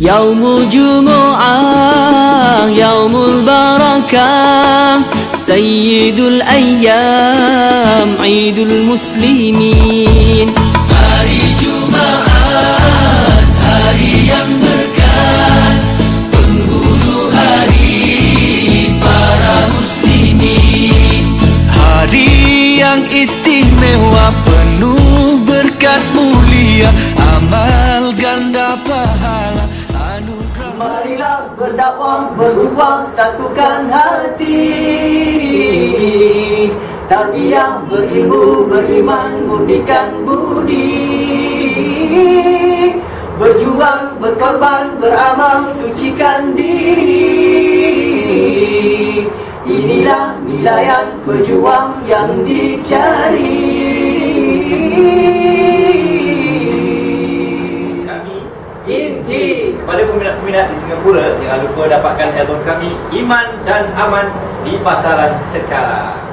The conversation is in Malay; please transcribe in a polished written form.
Yaumul Jumu'ah, Yaumul Barakah, Sayyidul Ayyam, Idul Muslimin. Hari Jumaat, hari yang berkah, penghulu hari para muslimin. Hari yang istimewa, penuh berkat mulia, amal ganda pahala, anugerah. Marilah berdakwah, berubah, satukan hati, tarbiyah, berilmu, beriman, murnikan budi, berjuang, berkorban, beramal, sucikan diri. Inilah nilaian pejuang yang dicari. Kami inti kepada peminat-peminat di Singapura, jangan lupa dapatkan album kami Iman dan Aman di pasaran sekarang.